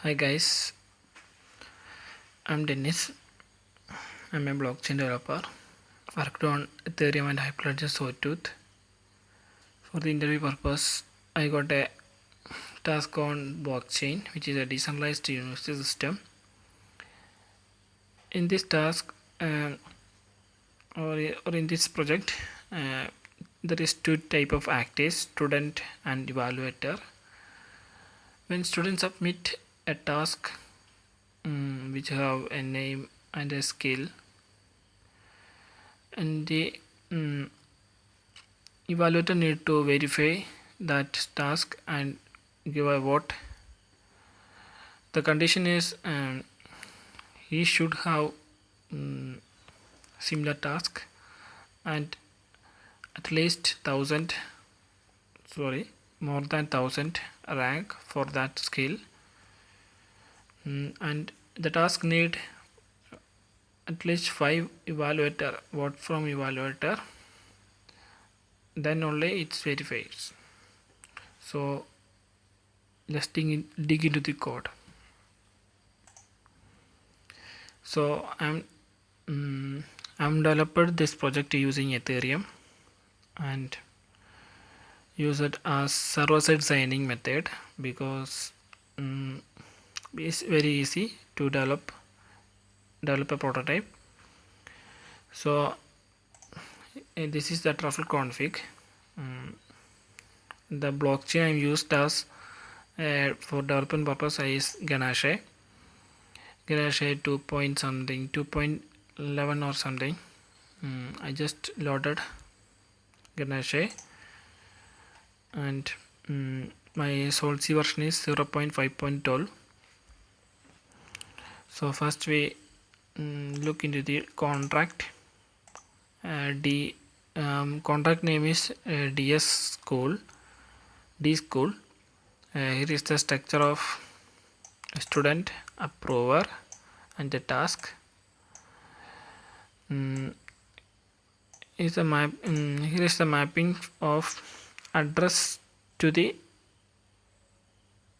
Hi guys, I'm Dennis. I'm a blockchain developer. Worked on Ethereum and Hyperledger Sawtooth. For the interview purpose, I got a task on blockchain, which is a decentralized university system. In this task, or in this project, there is two type of actors: student and evaluator. When students submit a task, which have a name and a skill, and the evaluator need to verify that task and give a vote. The condition is he should have similar task and at least 1000 more than 1000 rank for that skill, and the task need at least 5 evaluator vote from evaluator, then only it's verified. So let's dig into the code. So I'm developed this project using Ethereum and use it as server-side signing method because it's very easy to develop a prototype. So this is the truffle config. The blockchain I used as for development purpose is Ganache 2 point something 2.11 or something. I just loaded Ganache and my Solci version is 0.5.12. So first we look into the contract. The contract name is DS school. Here is the structure of student, approver, and the task. Is the map. Here is the mapping of address to the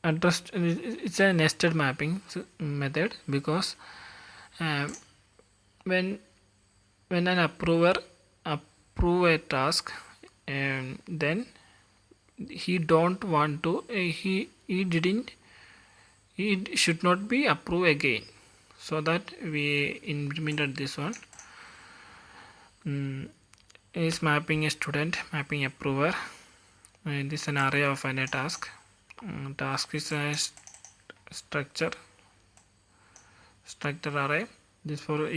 address. It's a nested mapping method because when an approver approve a task, then he don't want to he should not be approved again, so that we implemented this one. Is mapping a student, mapping approver, and this is an array of a task. Task is a structure array. This for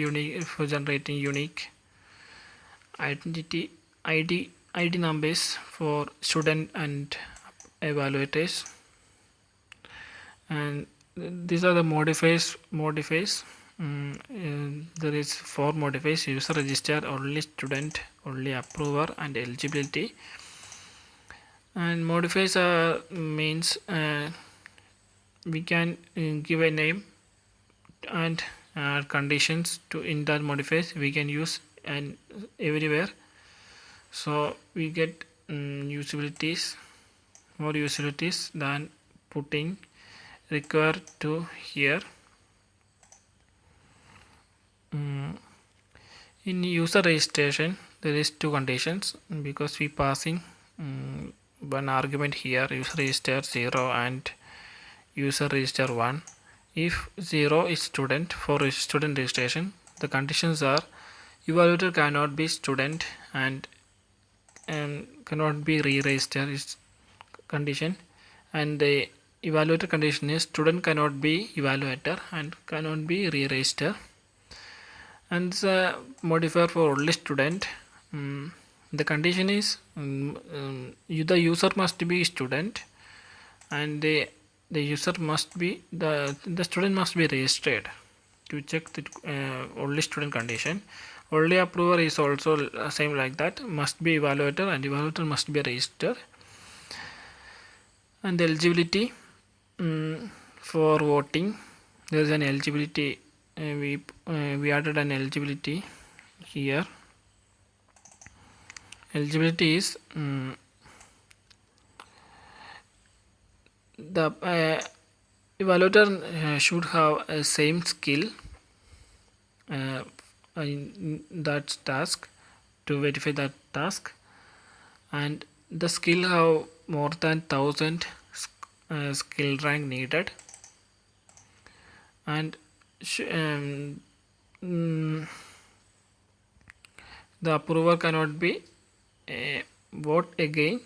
generating unique identity ID numbers for student and evaluators, and these are the modifiers. There is 4 modifiers: user register, only student, only approver, and eligibility. And modifiers means we can give a name and conditions to in that modifiers we can use and everywhere. So we get more usabilities than putting required to here. In user registration there is 2 conditions because we passing one argument here, user register 0 and user register 1. If 0 is student, for student registration the conditions are evaluator cannot be student and cannot be re-registered is condition, and the evaluator condition is student cannot be evaluator and cannot be re-registered. And the modifier for only student, the condition is the user must be student and the user must be the student must be registered to check the only student condition. Only approver is also same like that, must be evaluator and evaluator must be registered. And the eligibility, for voting there is an eligibility. We added an eligibility here. Eligibility is the Evaluator should have a same skill uh, in that task to verify that task, and the skill have more than 1000 skill rank needed, and mm, the approver cannot be vote again.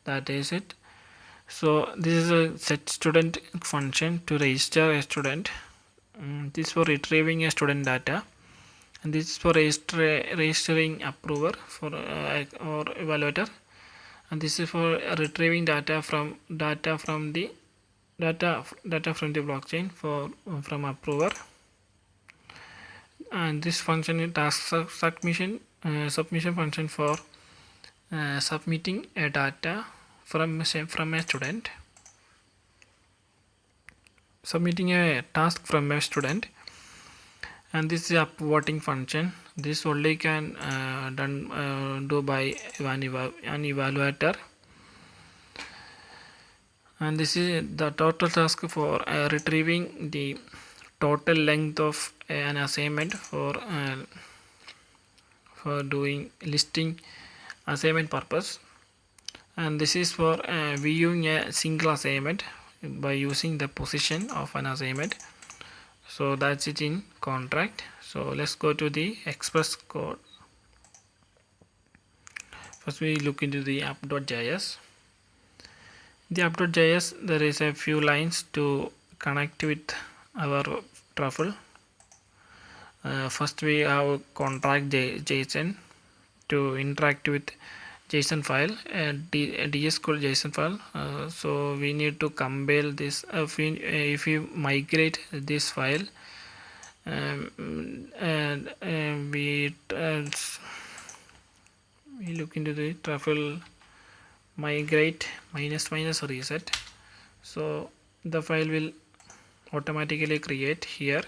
That is it. So this is a set student function to register a student. This is for retrieving a student data, and this is for registering approver for or evaluator, and this is for retrieving data from the blockchain for from approver. And this function is task submission function for submitting a data from a student, submitting a task from a student. And this is upvoting function. This only can do by an evaluator. And this is the total task for retrieving the total length of an assignment for doing listing assignment purpose. And this is for viewing a single assignment by using the position of an assignment. So that's it in contract. So let's go to the express code. First we look into the app.js. The app.js, there is a few lines to connect with our truffle. First we have contract JSON to interact with JSON file, DS code JSON file. So we need to compile this. If we migrate this file, and we look into the truffle migrate minus reset. So the file will automatically create here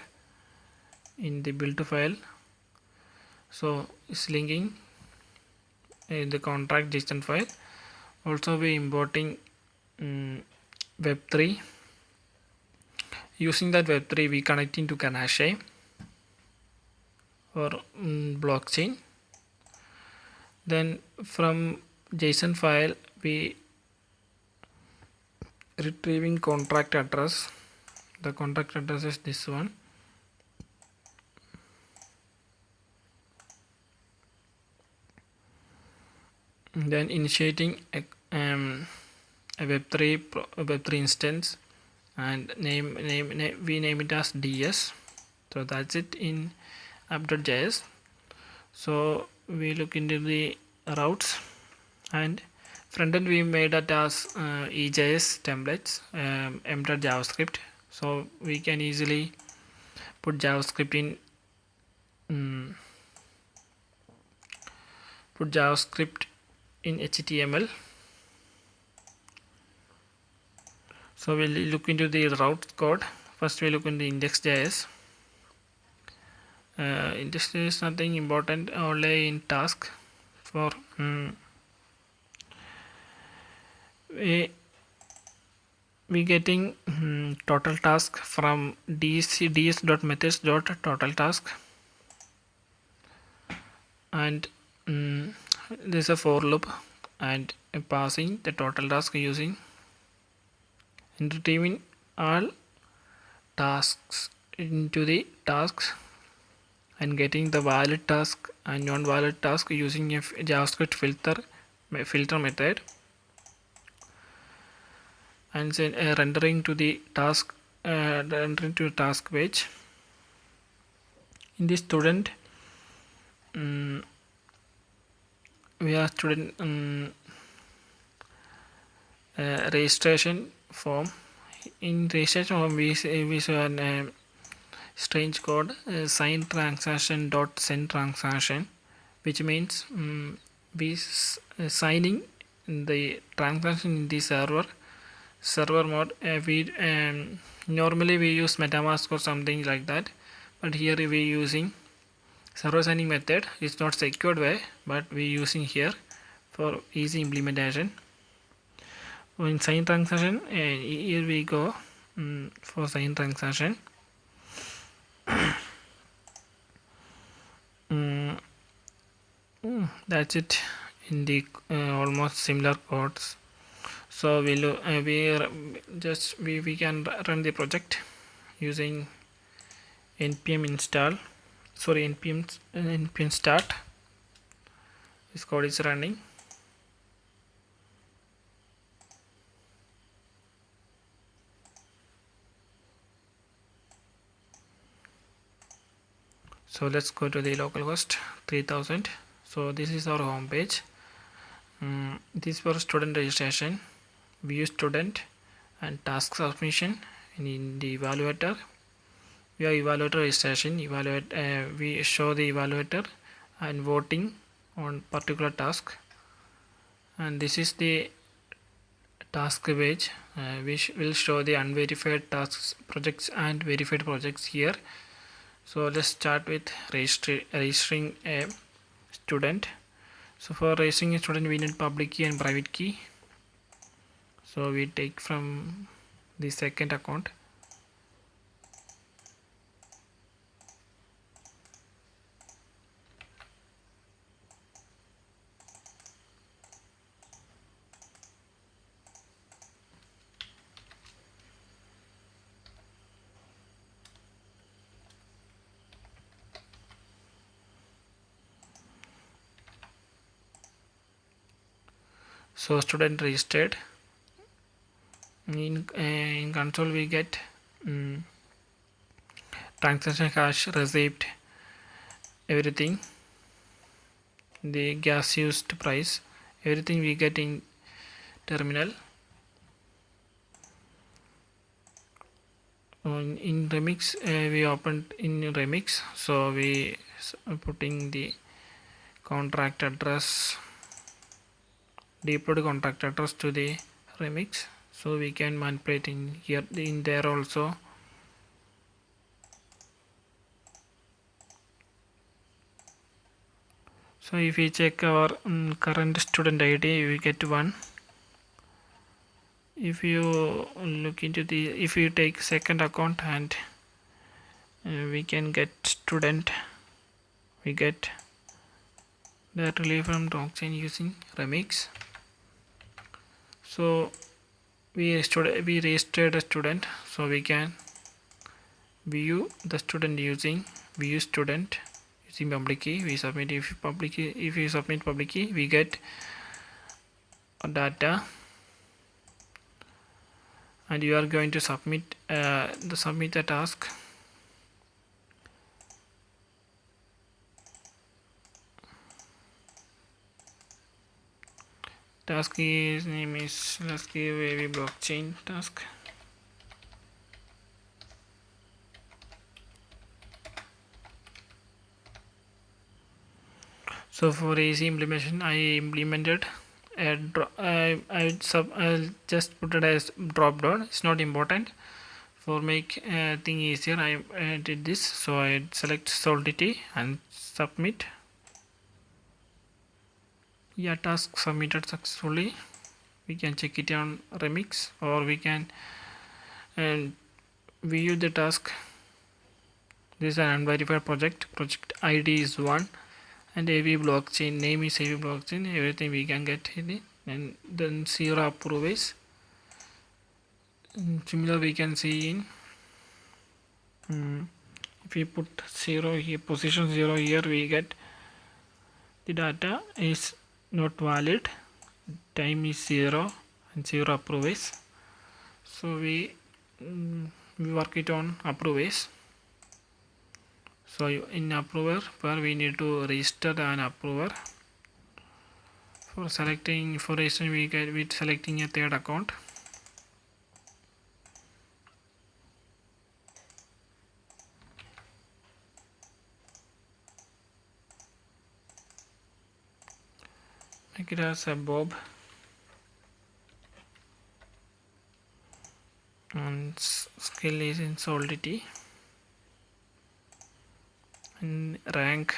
in the build file. So it's linking in the contract JSON file. Also we importing web3. Using that web3 we connecting to Ganache or blockchain. Then from JSON file we retrieving contract address. The contract address is this one. And then initiating a web3 instance, and name we name it as DS. So that's it in app.js. So we look into the routes, and frontend we made it as EJS templates, m.javascript. So we can easily put JavaScript in HTML. So we'll look into the route code. First we look into index.js. Index is nothing important, only in task for we getting total task from ds.methods.total task, and this is a for loop, and passing the total task using and retrieving all tasks into the tasks, and getting the valid task and non-valid task using a JavaScript filter method, and then rendering to the task page. In this student we have student registration form. In registration form we saw an strange code, sign transaction dot send transaction, which means we signing the transaction in the server mode. We normally we use MetaMask or something like that, but here we using server signing method. It's not secured way, but we using here for easy implementation. In sign transaction, here we go. for sign transaction. That's it in the almost similar codes. So we can run the project using npm install, sorry, npm start. This code is running. So let's go to the localhost 3000. So this is our home page. This for student registration, view student and task submission. And in the evaluator, we have evaluator registration. We show the evaluator and voting on particular task. And this is the task page. We will show the unverified tasks projects and verified projects here. So let's start with registering a student. So for registering a student, we need public key and private key. So we take from the second account. So student registered. In console we get transaction hash, receipt, everything, the gas used price, everything we get in terminal. In remix, we opened in remix, so we putting the contract address, deployed contract address to the remix, so we can manipulate in here, in there also. So if we check our current student ID, we get 1. If you look into the, if you take second account and we can get student, we get directly from blockchain using remix. So we registered a student, so we can view the student using view student using public key. We submit, if you submit public key, we get data, and you are going to submit the task. Task is name is, let's give a blockchain task. So for easy implementation, I implemented I'll just put it as drop down. It's not important. For make thing easier, I did this. So I select Solidity and submit. Yeah, task submitted successfully. We can check it on remix, or we can view the task. This is an unverified project. Project ID is 1, and AV blockchain name is AV blockchain. Everything we can get here, and then 0 approves. Similar we can see in if we put 0 here, position 0 here, we get the data is not valid, time is 0, and 0 approves. So we work it on approves. So in approver, where we need to register an approver. For selecting, for registering, we get with selecting a third account. Make it as a Bob, and skill is in Solidity, and rank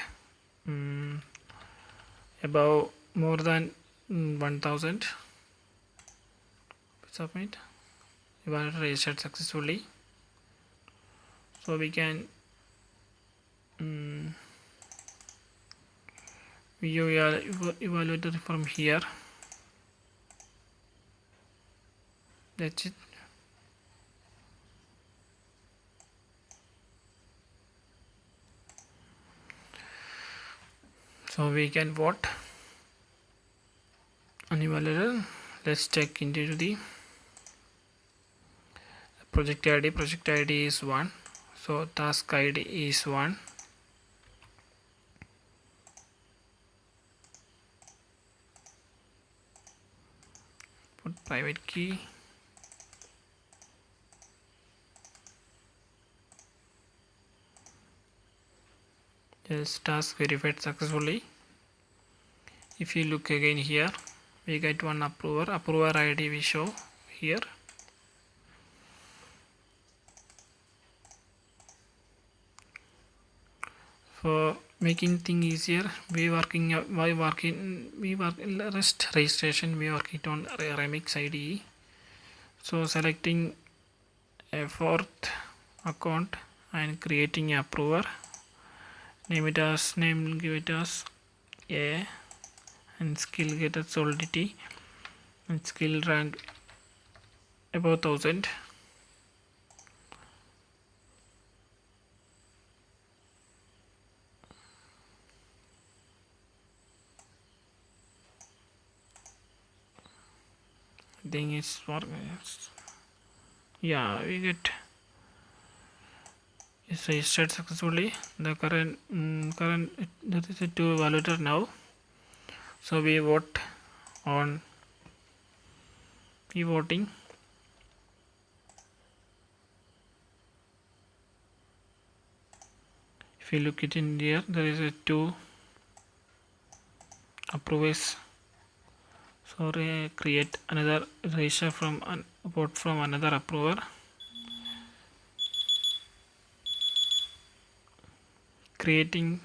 above more than 1000. Submit. evaluator registered successfully. So we can view your evaluator from here. That's it. So we can vote on evaluator. Let's check into the project ID. Project ID is 1. So task ID is 1. Put private key. Yes, task verified successfully. If you look again here, we get one approver ID we show here. For making thing easier, we work in rest registration, we work it on Remix IDE. So selecting a fourth account and creating a approver, give it as A, and skill get as solidity, and skill rank above 1000. Thing is yeah, we get is registered successfully. The current that is a 2 evaluator now. So we vote on voting. If you look it in here, there is a 2 approvers. So create another register from vote from another approver. Creating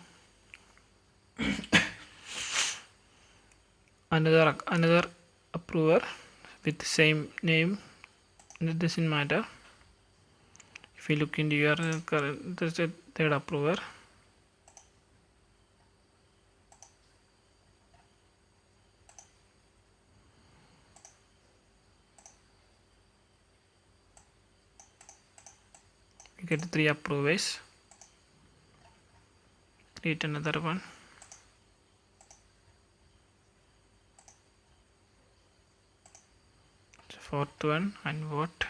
another approver with the same name. It doesn't matter. If you look into your current, there's a third approver. You get 3 approvers. Create another one. Fourth one and vote.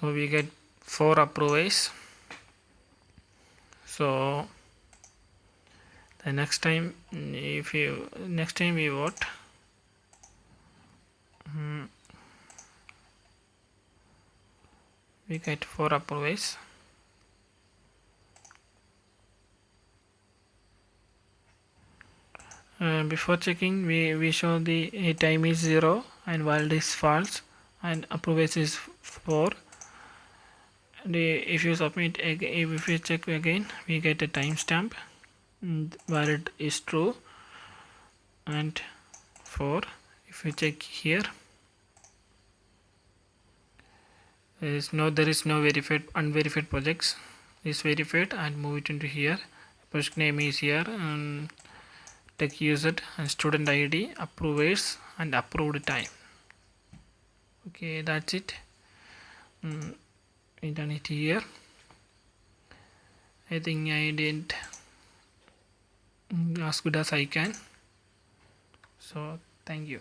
So we get 4 approvers. So the next time we vote, we get 4 approvers. Before checking, we show the time is 0 and valid is false and approvers is 4. And if you submit if you check again, we get a timestamp. Valid is true and 4. If you check here, there is no verified unverified projects. Is verified and move it into here. Project name is here and tech user and student ID, approvers and approved time. Okay, that's it. I done it here. I think I did as good as I can. So thank you.